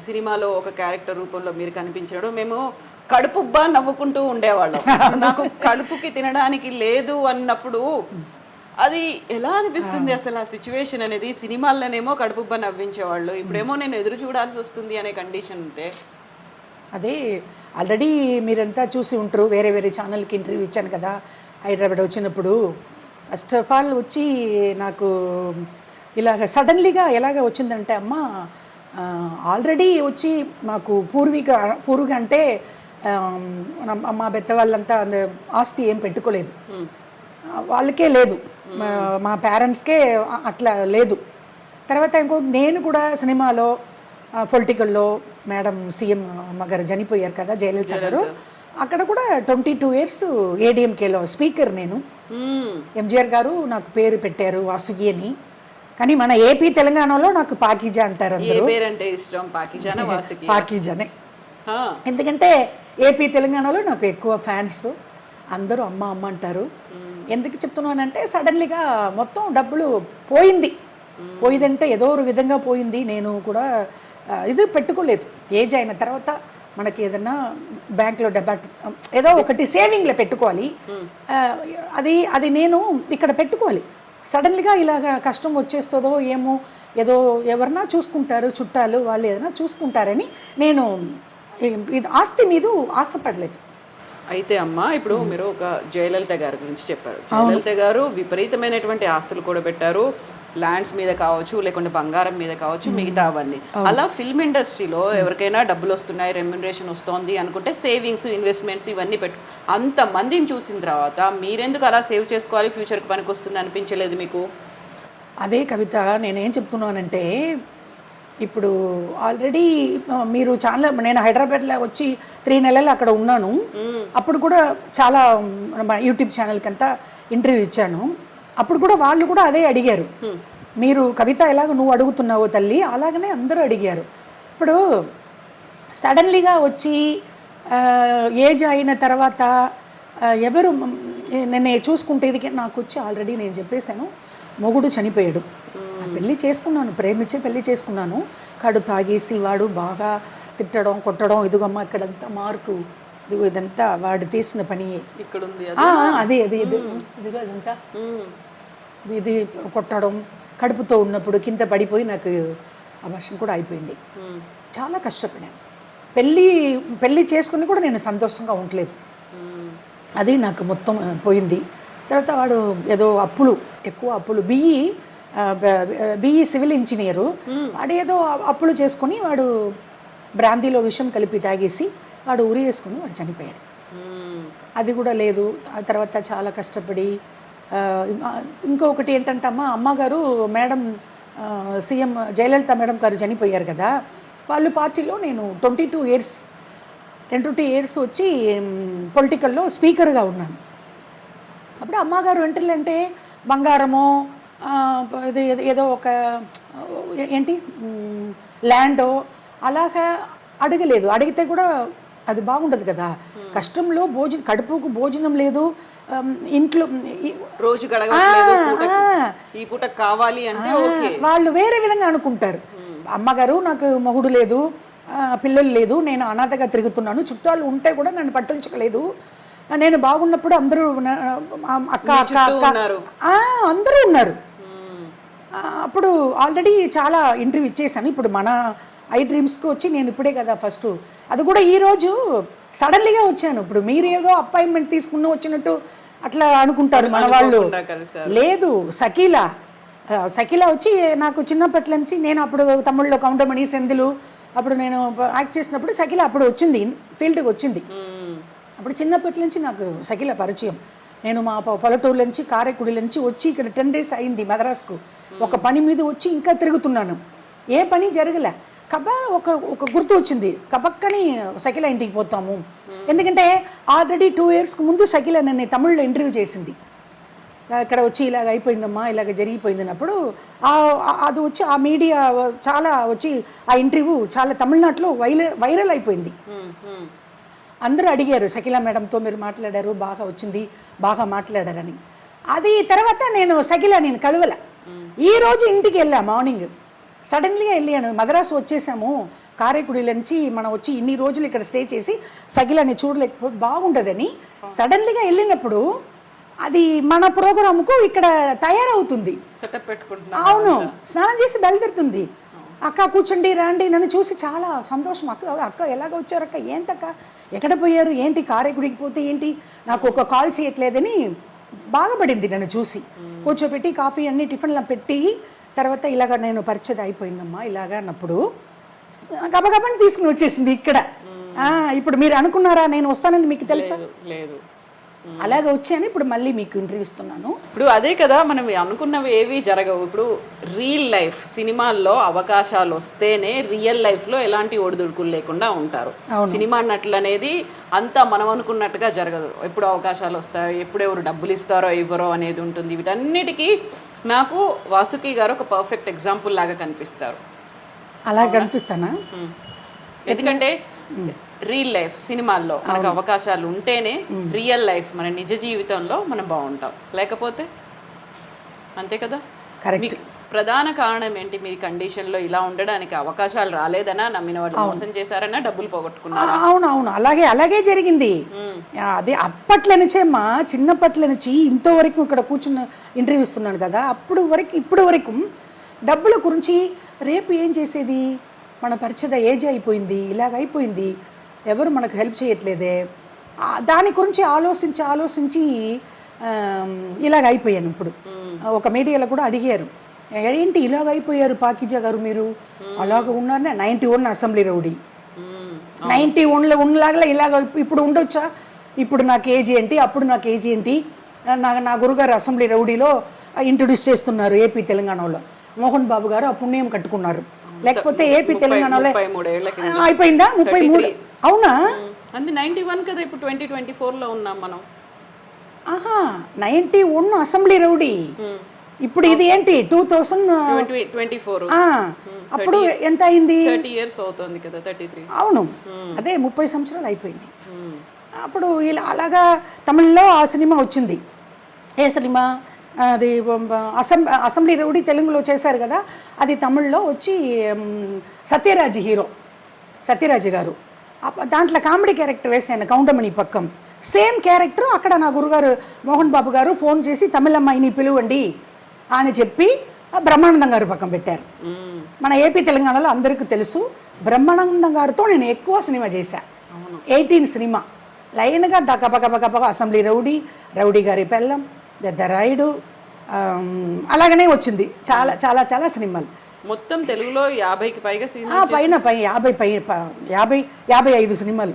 సినిమాలో ఒక క్యారెక్టర్ రూపంలో మీరు కనిపించాడు, మేము కడుపుబ్బా నవ్వుకుంటూ ఉండేవాళ్ళం. నాకు కడుపుకి తినడానికి లేదు అన్నప్పుడు అది ఎలా అనిపిస్తుంది అసలు ఆ సిచ్యువేషన్ అనేది? సినిమాల్లోనేమో కడుపుబ్బా నవ్వించేవాళ్ళు, ఇప్పుడేమో నేను ఎదురు చూడాల్సి వస్తుంది అనే కండిషన్ ఉంటే. అదే ఆల్రెడీ మీరంతా చూసి ఉంటారు, వేరే వేరే ఛానల్కి ఇంటర్వ్యూ ఇచ్చాను కదా హైదరాబాద్ వచ్చినప్పుడు. ఫస్ట్ ఆఫ్ ఆల్ వచ్చి నాకు ఇలాగ సడన్లీగా ఎలాగ వచ్చిందంటే, అమ్మ ఆల్రెడీ వచ్చి మాకు పూర్వీక అంటే మా బెత్త వాళ్ళంతా ఆస్తి ఏం పెట్టుకోలేదు, వాళ్ళకే లేదు, మా పేరెంట్స్కే అట్లా లేదు. తర్వాత నేను కూడా సినిమాలో పొలిటికల్లో మేడం సీఎం అమ్మగారు చనిపోయారు కదా, జయలలిత గారు, అక్కడ కూడా 22 years ఏడీఎంకేలో స్పీకర్ నేను. ఎంజీఆర్ గారు నాకు పేరు పెట్టారు వాసుకి అని, కానీ మన ఏపీ తెలంగాణలో నాకు పాకీజా అంటారు అందరూ. పాకీజానే, ఎందుకంటే ఏపీ తెలంగాణలో నాకు ఎక్కువ ఫ్యాన్స్, అందరూ అమ్మ అమ్మ అంటారు. ఎందుకు చెప్తున్నానంటే సడన్లీగా మొత్తం డబ్బులు పోయిందంటే ఏదో ఒక విధంగా పోయింది. నేను కూడా ఇది పెట్టుకోలేదు, ఏజ్ అయిన తర్వాత మనకి ఏదన్నా బ్యాంక్లో ఏదో ఒకటి సేవింగ్లో పెట్టుకోవాలి, అది నేను ఇక్కడ పెట్టుకోవాలి. సడన్లీగా ఇలాగ కష్టం వచ్చేస్తుందో ఏమో, ఏదో ఎవరన్నా చూసుకుంటారు చుట్టాలు, వాళ్ళు ఏదైనా చూసుకుంటారని నేను ఇది ఆస్తి మీద ఆశపడలేదు. అయితే అమ్మ, ఇప్పుడు మీరు ఒక జయలలిత గారి గురించి చెప్పారు. జయలలిత గారు విపరీతమైనటువంటి ఆస్తులు కూడా పెట్టారు, ల్యాండ్స్ మీద కావచ్చు, లేకుంటే బంగారం మీద కావచ్చు, మిగతా అవన్నీ. అలా ఫిల్మ్ ఇండస్ట్రీలో ఎవరికైనా డబ్బులు వస్తున్నాయి, రెమ్యునరేషన్ వస్తుంది అనుకుంటే సేవింగ్స్, ఇన్వెస్ట్మెంట్స్ ఇవన్నీ అంతమందిని చూసిన తర్వాత మీరెందుకు అలా సేవ్ చేసుకోవాలి, ఫ్యూచర్కి పనికి వస్తుంది అనిపించలేదు మీకు? అదే కవిత, నేనేం చెప్తున్నానంటే, ఇప్పుడు ఆల్రెడీ మీరు చాలా, నేను హైదరాబాద్లో వచ్చి 3 నెలలు అక్కడ ఉన్నాను. అప్పుడు కూడా చాలా యూట్యూబ్ ఛానల్కి అంతా ఇంటర్వ్యూ ఇచ్చాను. అప్పుడు కూడా వాళ్ళు కూడా అదే అడిగారు, మీరు కవిత ఎలాగ నువ్వు అడుగుతున్నావో తల్లి అలాగనే అందరూ అడిగారు. ఇప్పుడు సడన్లీగా వచ్చి ఏజ్ అయిన తర్వాత ఎవరు నన్ను చూసుకుంటేది నాకు వచ్చి ఆల్రెడీ నేను చెప్పేశాను, మొగుడు చనిపోయాడు, పెళ్ళి చేసుకున్నాను, ప్రేమించి పెళ్ళి చేసుకున్నాను. కడు తాగేసి వాడు బాగా తిట్టడం కొట్టడం, ఇదిగమ్మ ఇక్కడంతా మార్కు, ఇదిగో ఇదంతా వాడు తీసిన పని, ఇక్కడ ఉంది అదే ఇదిగో ఇదంతా ఇది కొట్టడం, కడుపుతో ఉన్నప్పుడు కింద పడిపోయి నాకు అబార్షన్ కూడా అయిపోయింది. చాలా కష్టపడాను, పెళ్ళి చేసుకుని కూడా నేను సంతోషంగా ఉండలేదు, అది నాకు మొత్తం పోయింది. తర్వాత వాడు ఏదో ఎక్కువ అప్పులు, బిఈ సివిల్ ఇంజనీరు, వాడు ఏదో అప్పులు చేసుకొని వాడు బ్రాందీలో విషం కలిపి తాగేసి వాడు ఉరి వేసుకుని వాడు చనిపోయాడు. అది కూడా లేదు. ఆ తర్వాత చాలా కష్టపడి ఇంకొకటి ఏంటంటే అమ్మగారు మేడం సీఎం జయలలిత మేడం గారు చనిపోయారు కదా, వాళ్ళు పార్టీలో నేను 22 years వచ్చి పొలిటికల్లో స్పీకర్గా ఉన్నాను. అప్పుడు అమ్మగారు ఏంటంటే బంగారమో ఏదో ఒక ఏంటి ల్యాండో అలాగా అడగలేదు. అడిగితే కూడా అది బాగుండదు కదా, కష్టంలో కడుపుకు భోజనం లేదు, ఇంట్లో రోజు ఈ పూట కావాలి అంటే వాళ్ళు వేరే విధంగా అనుకుంటారు. అమ్మగారు నాకు మొగుడు లేదు, పిల్లలు లేదు, నేను అనాథగా తిరుగుతున్నాను, చుట్టాలు ఉంటే కూడా నన్ను పట్టించలేదు, నేను బాగున్నప్పుడు అందరూ అక్క అక్క అక్క అందరూ ఉన్నారు. అప్పుడు ఆల్రెడీ చాలా ఇంటర్వ్యూ ఇచ్చేసాను. ఇప్పుడు మన ఐ డ్రీమ్స్కి వచ్చి నేను ఇప్పుడే కదా ఫస్ట్, అది కూడా ఈరోజు సడన్లీగా వచ్చాను. ఇప్పుడు మీరు ఏదో అపాయింట్మెంట్ తీసుకుని వచ్చినట్టు అట్లా అనుకుంటారు మన వాళ్ళు. లేదు, సకీలా వచ్చి నాకు చిన్నప్పటి నుంచి, నేను అప్పుడు తమిళ్లో కౌంటమణి సెందులు అప్పుడు నేను యాక్ట్ చేసినప్పుడు సకీలా అప్పుడు వచ్చింది, ఫీల్డ్కి వచ్చింది. అప్పుడు చిన్నప్పటి నుంచి నాకు సకీలా పరిచయం. నేను మా పల్లెటూరు నుంచి కారైకుడి నుంచి వచ్చి ఇక్కడ 10 days అయింది మద్రాసుకు, ఒక పని మీద వచ్చి ఇంకా తిరుగుతున్నాను, ఏ పని జరగలే. ఒక గుర్తు వచ్చింది, కబక్కని సకీలా ఇంటికి పోతాము. ఎందుకంటే ఆల్రెడీ 2 years ముందు సకీలా నన్ను తమిళ్లో ఇంటర్వ్యూ చేసింది. ఇక్కడ వచ్చి ఇలాగ అయిపోయిందమ్మా, ఇలాగ జరిగిపోయిందన్నప్పుడు అది వచ్చి ఆ మీడియా చాలా వచ్చి ఆ ఇంటర్వ్యూ చాలా తమిళనాడులో వైరల్ అయిపోయింది. అందరూ అడిగారు, సకీలా మేడంతో మీరు మాట్లాడారు, బాగా వచ్చింది, బాగా మాట్లాడారని. అది తర్వాత నేను కలవల. ఈరోజు ఇంటికి వెళ్ళా, మార్నింగ్ సడన్లీగా వెళ్ళాను, మద్రాసు వచ్చేసాము, కారైకుడిల నుంచి మనం వచ్చి ఇన్ని రోజులు ఇక్కడ స్టే చేసి సగిలని చూడలేకపోతే బాగుండదని సడన్లీగా వెళ్ళినప్పుడు అది మన ప్రోగ్రాముకు ఇక్కడ తయారవుతుంది. సెటప్ పెట్టుకుంటున్నా. అవును, స్నానం చేసి బయలుదేరుతుంది. అక్క కూర్చోండి రండి, నన్ను చూసి చాలా సంతోషం. అక్క ఎలాగ వచ్చారు అక్క, ఏంటక్క ఎక్కడ పోయారు, ఏంటి కారైకుడికి పోతే ఏంటి, నాకు ఒక కాల్ చేయట్లేదని బాధపడింది నన్ను చూసి. కూర్చోబెట్టి కాఫీ అన్ని టిఫిన్లో పెట్టి తర్వాత ఇలాగ నేను పరిచయం అయిపోయిందమ్మా ఇలాగ అన్నప్పుడు గబగబని తీసుకుని వచ్చేసింది ఇక్కడ. ఇప్పుడు మీరు అనుకున్నారా నేను వస్తానని మీకు తెలుసా? లేదు. అలాగే వచ్చాను. ఇప్పుడు మళ్ళీ మీకు ఇంటర్వ్యూ ఇస్తున్నాను. ఇప్పుడు అదే కదా, మనం అనుకున్నవి ఏవి జరగవు. ఇప్పుడు రియల్ లైఫ్ సినిమాల్లో అవకాశాలు వస్తేనే రియల్ లైఫ్లో ఎలాంటి ఒడిదుడుకులు లేకుండా ఉంటారు. సినిమా నటులు అనేది అంతా మనం అనుకున్నట్టుగా జరగదు. ఎప్పుడు అవకాశాలు వస్తాయో, ఎప్పుడు ఎవరు డబ్బులు ఇస్తారో ఇవ్వరో అనేది ఉంటుంది. వీటన్నిటికీ నాకు వాసుకి గారు ఒక పర్ఫెక్ట్ ఎగ్జాంపుల్ లాగా కనిపిస్తారు. అలా కనిపిస్తానా? ఎందుకంటే రియల్ లైఫ్ సినిమాల్లో మనకు అవకాశాలు ఉంటేనే రియల్ లైఫ్ మన నిజ జీవితంలో మనం బాగుంటాం. లేకపోతే అంతే కదా. కరెక్ట్. ప్రధాన కారణం ఏంటి? మీ కండిషన్లో ఇలా ఉండడానికి అవకాశాలు రాలేదనా, నమ్మిన వాళ్ళు మోసం చేశారనా, డబ్బులు పోగొట్టుకున్నారా? అవును, అలాగే జరిగింది. అదే అప్పట్లో నుంచే మా చిన్నప్పట్ల నుంచి ఇంతవరకు ఇక్కడ కూర్చున్న ఇంటర్వ్యూ ఇస్తున్నాను కదా, ఇప్పుడు వరకు డబ్బుల గురించి రేపు ఏం చేసేది, మన పరిచయ ఏజ్ అయిపోయింది, ఇలాగ అయిపోయింది, ఎవరు మనకు హెల్ప్ చేయట్లేదే, దాని గురించి ఆలోచించి ఇలాగ అయిపోయాను. ఇప్పుడు ఒక మీడియాలో కూడా అడిగారు, ఏంటి ఇలాగ అయిపోయారు పాకిజా గారు మీరు, అలాగ ఉన్నారనే 91 అసెంబ్లీ రౌడీ, 91లో ఉన్నలాగా ఇలాగ ఇప్పుడు ఉండొచ్చా? ఇప్పుడు నాకు ఏజ్ ఏంటి, అప్పుడు నాకు ఏజ్ ఏంటి? నా గురుగారు అసెంబ్లీ రౌడీలో ఇంట్రొడ్యూస్ చేస్తున్నారు ఏపీ తెలంగాణలో. మోహన్ బాబు గారు ఆ పుణ్యం కట్టుకున్నారు. లేకపోతే ఏపీ తెలంగాణలో అయిపోయిందా? 33. అవునా? అది 91 కదా. ఇప్పుడు 2024లో ఉన్నాం మనం. 91 అసెంబ్లీ రౌడీ. ఇప్పుడు ఇది ఏంటి 2024. అప్పుడు ఎంత అయింది? 30 years అవుతుంది కదా. 33. అవును, అదే 30 సంవత్సరాలు అయిపోయింది. అప్పుడు ఇలా అలాగా తమిళ్లో ఆ సినిమా వచ్చింది. ఏ సినిమా అది? అసెంబ్లీ రౌడీ తెలుగులో చేశారు కదా, అది తమిళ్లో వచ్చి సత్యరాజ్ హీరో, సత్యరాజ్ గారు. దాంట్లో కామెడీ క్యారెక్టర్ వేసాను, కౌంటమణి పక్కం. సేమ్ క్యారెక్టర్ అక్కడ నా గురుగారు మోహన్ బాబు గారు ఫోన్ చేసి తమిళమ్మాయిని పిలువండి అని చెప్పి బ్రహ్మానందం గారు పక్కన పెట్టారు. మన ఏపీ తెలంగాణలో అందరికీ తెలుసు, బ్రహ్మానందం గారితో నేను ఎక్కువ సినిమా చేశాను. 18 సినిమా లైన్గా గబగబ అసెంబ్లీ రౌడీ గారి పెళ్ళం, పెద్దరాయుడు, అలాగనే వచ్చింది చాలా చాలా చాలా సినిమాలు. మొత్తం తెలుగులో 50కి పైగా సినిమా పైన 55 సినిమాలు.